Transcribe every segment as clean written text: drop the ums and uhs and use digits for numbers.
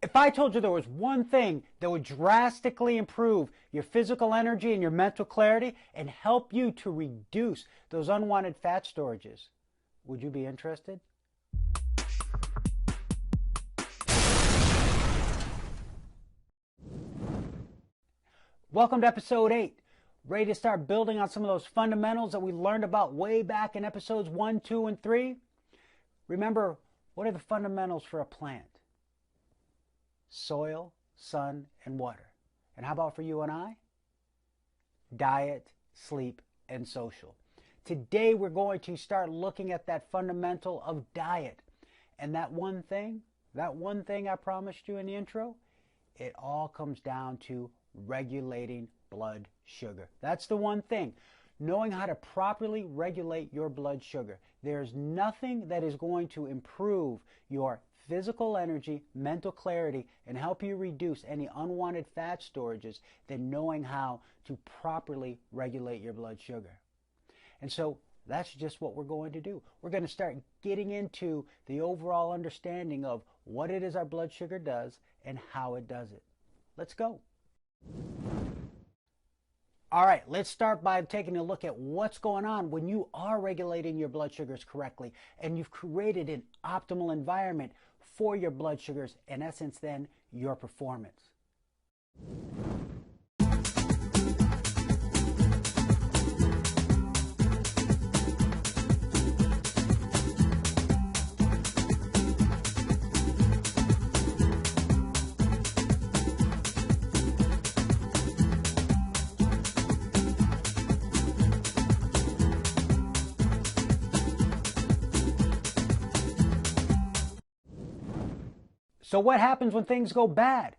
If I told you there was one thing that would drastically improve your physical energy and your mental clarity and help you to reduce those unwanted fat storages, would you be interested? Welcome to episode 8. Ready to start building on some of those fundamentals that we learned about way back in episodes 1, 2, and 3? Remember, what are the fundamentals for a plant? Soil, sun, and water. And how about for you and I? Diet, sleep, and social. Today we're going to start looking at that fundamental of diet. And that one thing I promised you in the intro, it all comes down to regulating blood sugar. That's the one thing. Knowing how to properly regulate your blood sugar. There's nothing that is going to improve your physical energy, mental clarity, and help you reduce any unwanted fat storages than knowing how to properly regulate your blood sugar. And so that's just what we're going to do. We're going to start getting into the overall understanding of what it is our blood sugar does and how it does it. Let's go. All right, let's start by taking a look at what's going on when you are regulating your blood sugars correctly and you've created an optimal environment for your blood sugars, in essence then, your performance. So what happens when things go bad?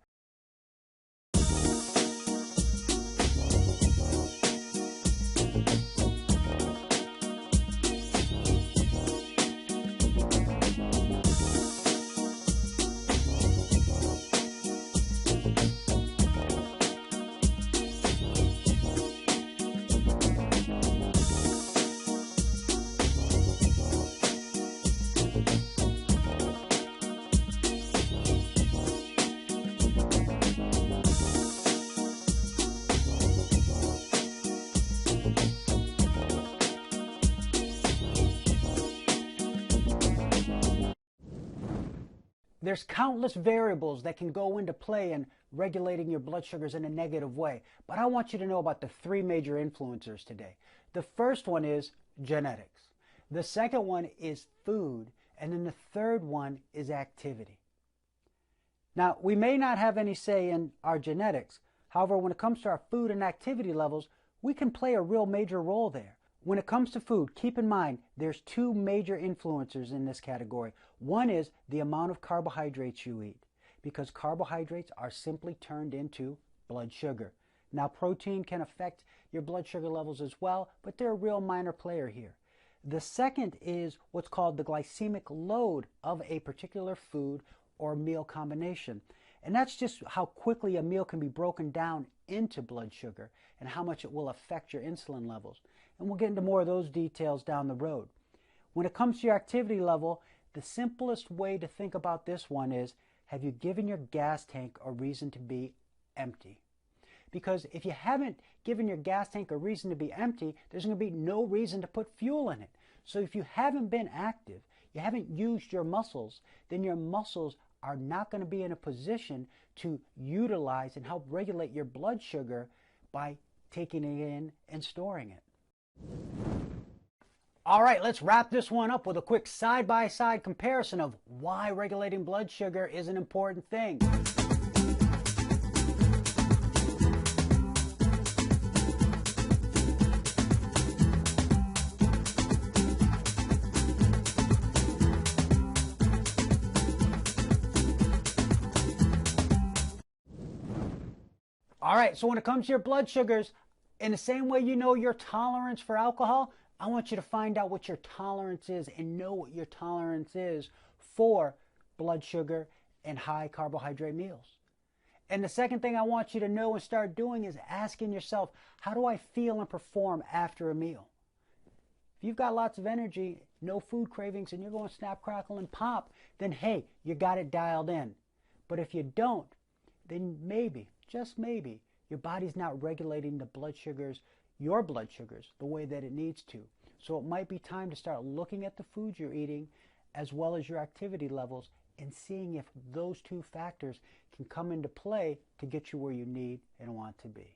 There's countless variables that can go into play in regulating your blood sugars in a negative way, but I want you to know about the 3 major influencers today. The first one is genetics. The second one is food, and then the third one is activity. Now, we may not have any say in our genetics. However, when it comes to our food and activity levels, we can play a real major role there. When it comes to food, keep in mind there's 2 major influencers in this category. One is the amount of carbohydrates you eat, because carbohydrates are simply turned into blood sugar. Now, protein can affect your blood sugar levels as well, but they're a real minor player here. The second is what's called the glycemic load of a particular food or meal combination. And that's just how quickly a meal can be broken down into blood sugar and how much it will affect your insulin levels. And we'll get into more of those details down the road. When it comes to your activity level, the simplest way to think about this one is, have you given your gas tank a reason to be empty? Because if you haven't given your gas tank a reason to be empty, there's going to be no reason to put fuel in it. So if you haven't been active, you haven't used your muscles, then your muscles are not going to be in a position to utilize and help regulate your blood sugar by taking it in and storing it. All right, let's wrap this one up with a quick side-by-side comparison of why regulating blood sugar is an important thing. All right, so when it comes to your blood sugars, in the same way you know your tolerance for alcohol, I want you to find out what your tolerance is and know what your tolerance is for blood sugar and high carbohydrate meals. And the second thing I want you to know and start doing is asking yourself, how do I feel and perform after a meal? If you've got lots of energy, no food cravings, and you're going snap, crackle, and pop, then hey, you got it dialed in. But if you don't, then maybe, just maybe, your body's not regulating the blood sugars, your blood sugars, the way that it needs to. So it might be time to start looking at the foods you're eating as well as your activity levels and seeing if those two factors can come into play to get you where you need and want to be.